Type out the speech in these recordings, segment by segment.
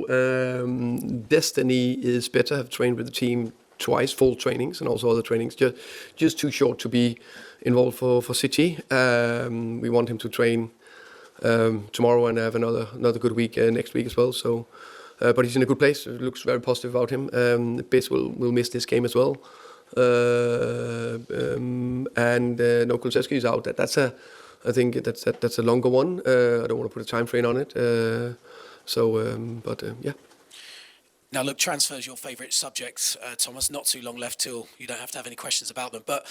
Destiny is better. Have trained with the team twice, full trainings and also other trainings. Just too short to be involved for City. We want him to train tomorrow and have another good week next week as well. So, but he's in a good place. It looks very positive about him. Biz will miss this game as well. And no, Kulusevski is out. I think that's a longer one. I don't want to put a time frame on it. Yeah. Now, look, transfer's your favourite subject, Thomas. Not too long left till you don't have to have any questions about them. But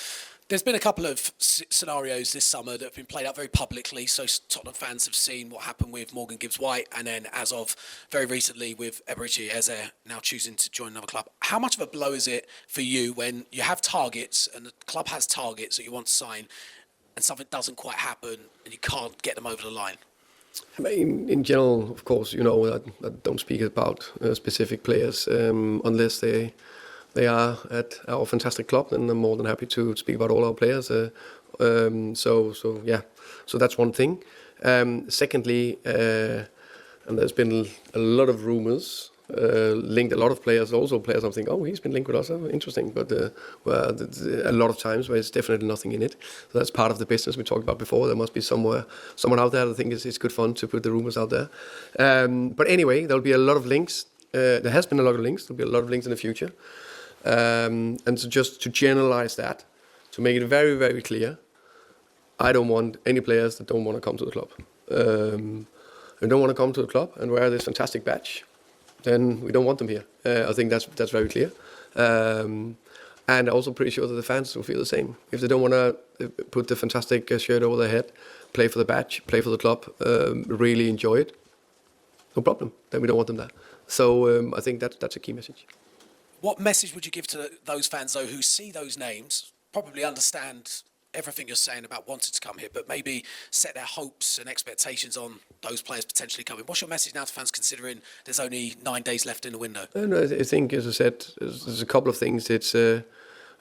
there's been a couple of scenarios this summer that have been played out very publicly. So Tottenham fans have seen what happened with Morgan Gibbs-White, and then as of very recently with EZE now choosing to join another club. How much of a blow is it for you when you have targets and the club has targets that you want to sign and something doesn't quite happen and you can't get them over the line? I mean, in general, of course, I don't speak about specific players unless they are at our fantastic club, and I'm more than happy to speak about all our players. So that's one thing. Secondly, and there's been a lot of rumors linked a lot of players. Also, players I'm thinking, oh, he's been linked with us. Oh, interesting, but a lot of times where there's definitely nothing in it. So that's part of the business we talked about before. There must be someone out there that thinks it's good fun to put the rumors out there. But anyway, there'll be a lot of links. There has been a lot of links. There'll be a lot of links in the future. And so just to generalize that, to make it very, very clear, I don't want any players that don't want to come to the club. They don't want to come to the club and wear this fantastic badge, then we don't want them here. I think that's very clear. And I'm also pretty sure that the fans will feel the same. If they don't want to put the fantastic shirt over their head, play for the badge, play for the club, really enjoy it, no problem. Then we don't want them there. So I think that's a key message. What message would you give to those fans, though, who see those names, probably understand everything you're saying about wanting to come here, but maybe set their hopes and expectations on those players potentially coming? What's your message now to fans, considering there's only 9 days left in the window? I think, as I said, there's a couple of things. I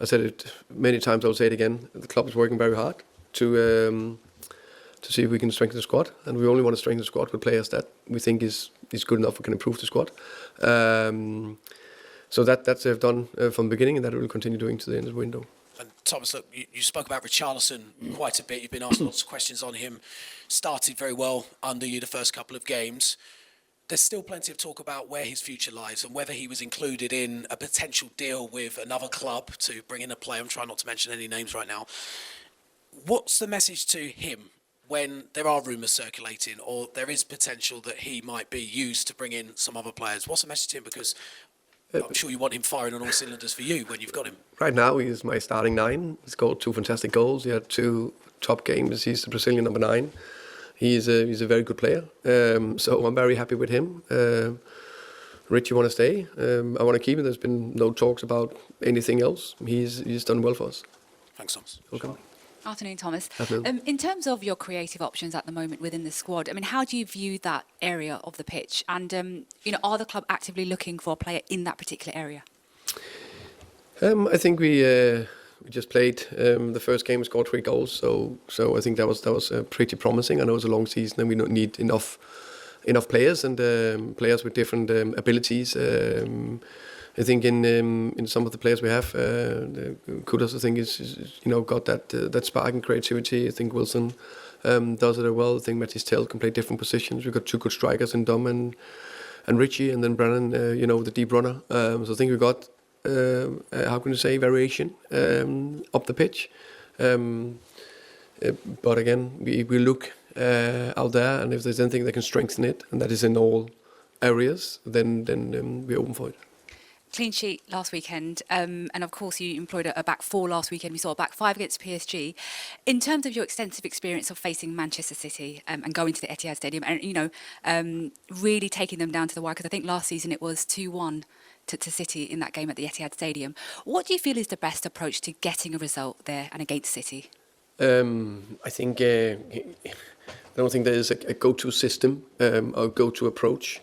said it many times, I'll say it again. The club is working very hard to see if we can strengthen the squad, and we only want to strengthen the squad with players that we think is good enough, we can improve the squad. So that's they've done from the beginning, and that we will continue doing to the end of the window. And Thomas, look, you spoke about Richarlison quite a bit. You've been asked lots of questions on him. Started very well under you the first couple of games. There's still plenty of talk about where his future lies and whether he was included in a potential deal with another club to bring in a player. I'm trying not to mention any names right now. What's the message to him when there are rumours circulating or there is potential that he might be used to bring in some other players? What's the message to him? Because I'm sure you want him firing on all cylinders for you when you've got him. Right now, he's my starting 9. He's scored 2 fantastic goals. He had 2 top games. He's the Brazilian number 9. He's a very good player. So I'm very happy with him. Rich, you want to stay? I want to keep him. There's been no talks about anything else. He's done well for us. Thanks, Thomas. Welcome. Afternoon, Thomas. Afternoon. In terms of your creative options at the moment within the squad, I mean, how do you view that area of the pitch? And, are the club actively looking for a player in that particular area? I think we just played the first game, scored 3 goals. So I think that was pretty promising. I know it's a long season and we don't need enough players and players with different abilities. I think in some of the players we have, Kudos I think is got that spark and creativity. I think Wilson does it well. I think Matthijs Tel can play different positions. We've got 2 good strikers in Dom and Richie, and then Brennan, the deep runner. So I think we got variation up the pitch. But again, we look out there, and if there's anything that can strengthen it, and that is in all areas, then we're open for it. Clean sheet last weekend, and of course you employed a back 4 last weekend. We saw a back 5 against PSG. In terms of your extensive experience of facing Manchester City and going to the Etihad Stadium and really taking them down to the wire, because I think last season it was 2-1 to City in that game at the Etihad Stadium. What do you feel is the best approach to getting a result there and against City? I think I don't think there is a go-to system or go-to approach.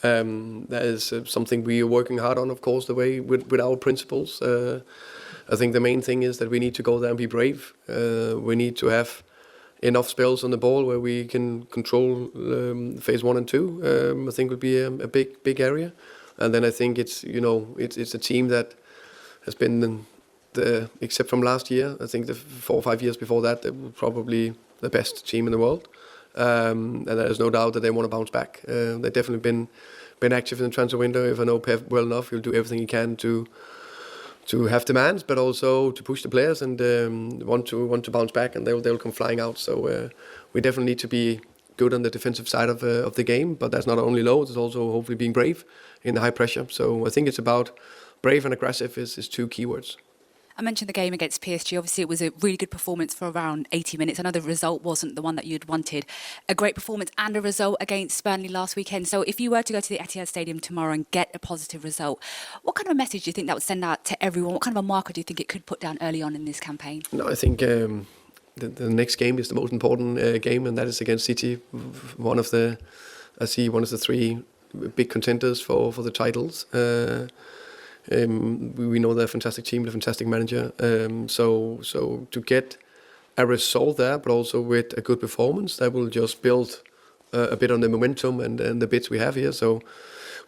That is something we are working hard on, of course, the way with our principles. I think the main thing is that we need to go there and be brave. We need to have enough spells on the ball where we can control phase 1 and 2. I think would be a big area. And then I think it's a team that has been except from last year, I think the 4 or 5 years before that, they were probably the best team in the world. And there's no doubt that they want to bounce back. They've definitely been active in the transfer window. If I know Pep well enough, he'll do everything he can to have demands, but also to push the players and want to bounce back, and they'll come flying out. So we definitely need to be good on the defensive side of the game, but that's not only low, it's also hopefully being brave in the high pressure. So I think it's about brave and aggressive is 2 keywords. I mentioned the game against PSG. Obviously, it was a really good performance for around 80 minutes. I know the result wasn't the one that you'd wanted. A great performance and a result against Burnley last weekend. So if you were to go to the Etihad Stadium tomorrow and get a positive result, what kind of a message do you think that would send out to everyone? What kind of a marker do you think it could put down early on in this campaign? No, I think the next game is the most important game, and that is against City. One of the 3 big contenders for the titles. We know they're a fantastic team, a fantastic manager. So to get a result there, but also with a good performance, that will just build a bit on the momentum and the bits we have here. So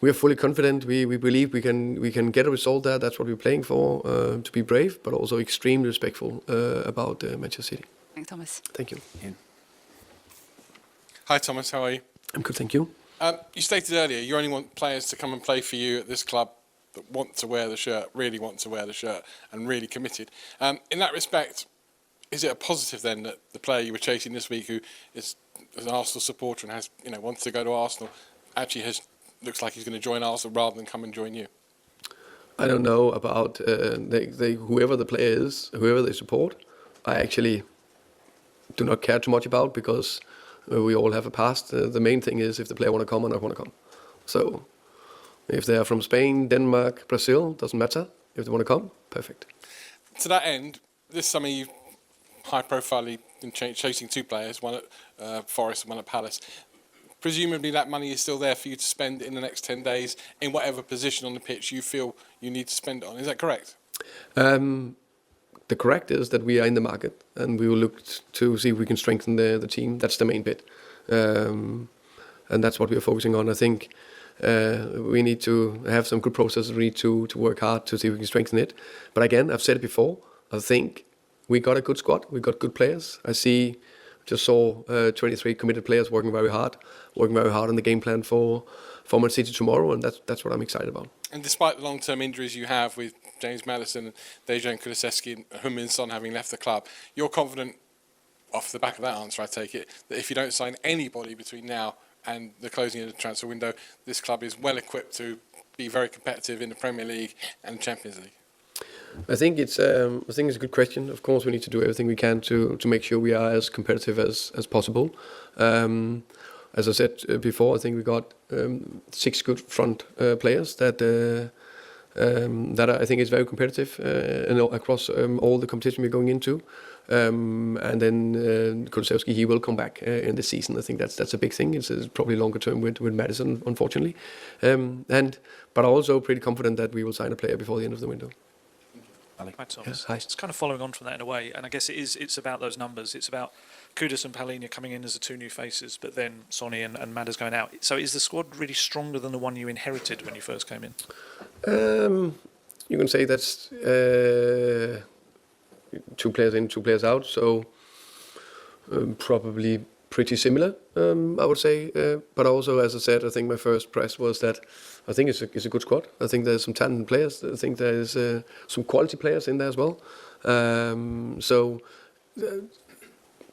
we are fully confident. We believe we can get a result there. That's what we're playing for. To be brave, but also extremely respectful about Manchester City. Thanks, Thomas. Thank you. Hi, Thomas. How are you? I'm good, thank you. You stated earlier you only want players to come and play for you at this club that want to wear the shirt, really want to wear the shirt, and really committed. In that respect, is it a positive then that the player you were chasing this week, who is an Arsenal supporter and has wants to go to Arsenal, actually looks like he's going to join Arsenal rather than come and join you? I don't know about whoever the player is, whoever they support. I actually do not care too much about, because we all have a past. The main thing is if the player want to come or not want to come. So if they are from Spain, Denmark, Brazil, doesn't matter. If they want to come, perfect. To that end, this summer you've high-profilely been chasing 2 players, one at Forest and one at Palace. Presumably that money is still there for you to spend in the next 10 days in whatever position on the pitch you feel you need to spend it on. Is that correct? The correct is that we are in the market, and we will look to see if we can strengthen the team. That's the main bit. And that's what we are focusing on. I think we need to have some good processes. We need to work hard to see if we can strengthen it. But again, I've said it before, I think we got a good squad. We got good players. Just saw 23 committed players working very hard on the game plan for Man City tomorrow, and that's what I'm excited about. And despite the long-term injuries you have with James Maddison, Dejan Kulusevski and Heung-min Son having left the club, you're confident, off the back of that answer I take it, that if you don't sign anybody between now and the closing of the transfer window, this club is well equipped to be very competitive in the Premier League and Champions League? I think it's a good question. Of course, we need to do everything we can to make sure we are as competitive as possible. As I said before, I think we got 6 good front players that I think is very competitive across all the competition we're going into. And then Kulusevski, he will come back in this season. I think that's a big thing. It's probably longer term with Maddison, unfortunately. But also pretty confident that we will sign a player before the end of the window. Hi, Thomas. Yeah, hi. It's kind of following on from that in a way, and I guess it's about those numbers. It's about Kudus and Palhinha coming in as the 2 new faces, but then Sonny and Madders going out. So is the squad really stronger than the one you inherited when you first came in? You can say that's 2 players in, 2 players out, so probably pretty similar, I would say. But also, as I said, I think my first press was that I think it's a good squad. I think there's some talented players. I think there's some quality players in there as well.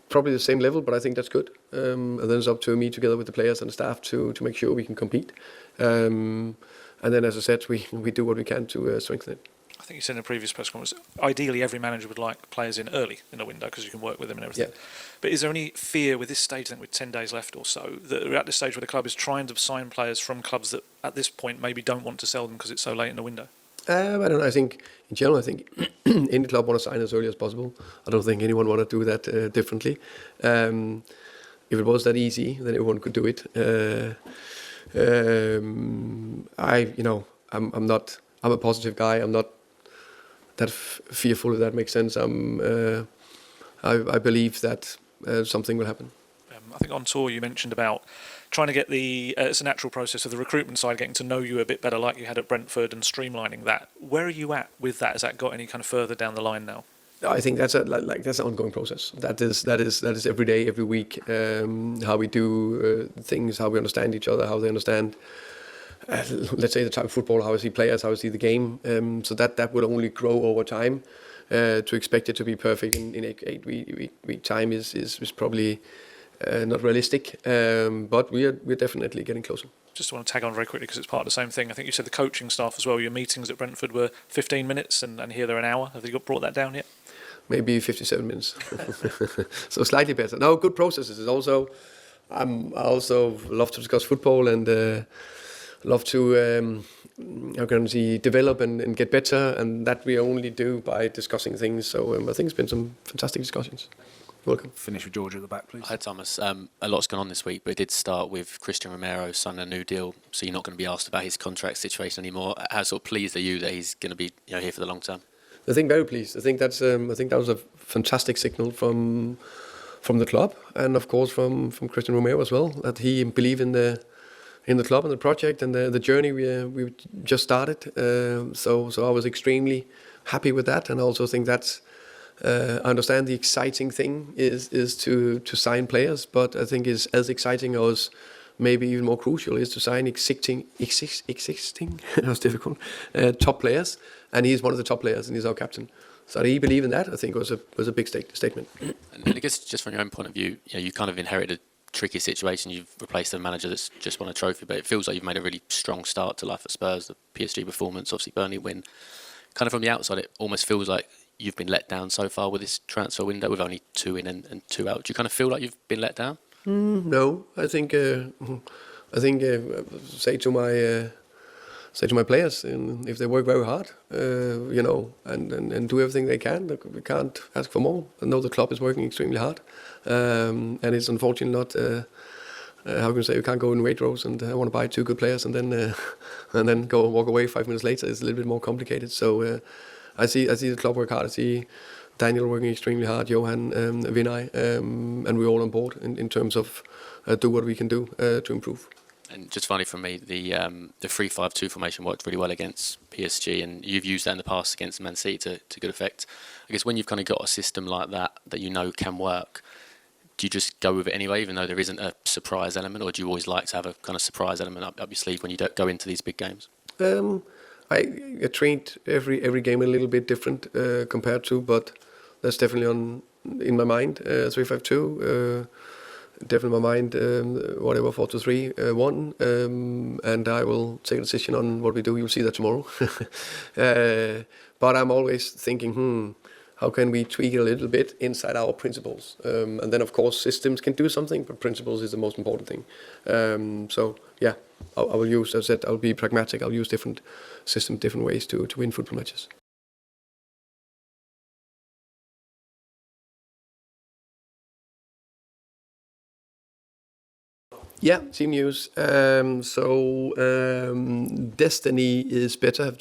Probably the same level, but I think that's good. And then it's up to me together with the players and the staff to make sure we can compete. And then, as I said, we do what we can to strengthen it. I think you said in a previous press conference, ideally every manager would like players in early in the window because you can work with them and everything. Yeah. But is there any fear with this stage, I think with 10 days left or so, that we're at this stage where the club is trying to sign players from clubs that at this point maybe don't want to sell them because it's so late in the window? I don't know. I think, in general, any club want to sign as early as possible. I don't think anyone want to do that differently. If it was that easy, then everyone could do it. I'm a positive guy. I'm not that fearful, if that makes sense. I believe that something will happen. I think on tour you mentioned about trying to get it's a natural process of the recruitment side, getting to know you a bit better like you had at Brentford and streamlining that. Where are you at with that? Has that got any kind of further down the line now? I think that's that's an ongoing process. That is every day, every week, how we do things, how we understand each other, how they understand, let's say, the type of football, how I see players, how I see the game. So that will only grow over time. To expect it to be perfect in 8 week time is probably not realistic, but we're definitely getting closer. Just want to tag on very quickly because it's part of the same thing. I think you said the coaching staff as well. Your meetings at Brentford were 15 minutes and here they're an hour. Have you brought that down yet? Maybe 57 minutes. So slightly better. No, good processes. Is also, I also love to discuss football and love to how can I say, develop and get better, and that we only do by discussing things. So I think it's been some fantastic discussions. Welcome. Finish with George at the back, please. Hi, Thomas. A lot's gone on this week, but it did start with Christian Romero signing a new deal, so you're not going to be asked about his contract situation anymore. How sort of pleased are you that he's going to be here for the long term? I think very pleased. I think that was a fantastic signal from the club, and of course from Christian Romero as well, that he believed in the club and the project and the journey we just started. So I was extremely happy with that, and I also think that's. I understand the exciting thing is to sign players, but I think is as exciting as maybe even more crucial is to sign existing that was difficult, top players, and he's one of the top players and he's our captain. So he believed in that. I think was a big statement. And I guess just from your own point of view, you kind of inherited a tricky situation. You've replaced a manager that's just won a trophy, but it feels like you've made a really strong start to life at Spurs. The PSG performance, obviously Burnley win. Kind of from the outside, it almost feels like you've been let down so far with this transfer window, with only 2 in and 2 out. Do you kind of feel like you've been let down? No, I think say to my players, if they work very hard, and do everything they can, we can't ask for more. I know the club is working extremely hard, and it's unfortunately not. How can you say, you can't go in weight rows and I want to buy 2 good players and then go and walk away 5 minutes later. It's a little bit more complicated. So I see the club work hard. I see Daniel working extremely hard, Johan, Vinay, and we're all on board in terms of do what we can do to improve. And just finally from me, the 3-5-2 formation worked really well against PSG, and you've used that in the past against Man City to good effect. I guess when you've kind of got a system like that you know can work, do you just go with it anyway, even though there isn't a surprise element, or do you always like to have a kind of surprise element up your sleeve when you don't go into these big games? I trained every game a little bit different compared to, but that's definitely in my mind. 3-5-2, definitely in my mind. Whatever 4-2-3-1, and I will take a decision on what we do. You'll see that tomorrow. But I'm always thinking, how can we tweak it a little bit inside our principles? And then of course systems can do something, but principles is the most important thing. So yeah, I will use, as I said, I'll be pragmatic. I'll use different systems, different ways to win football matches. Yeah, team news. Destiny is better. Have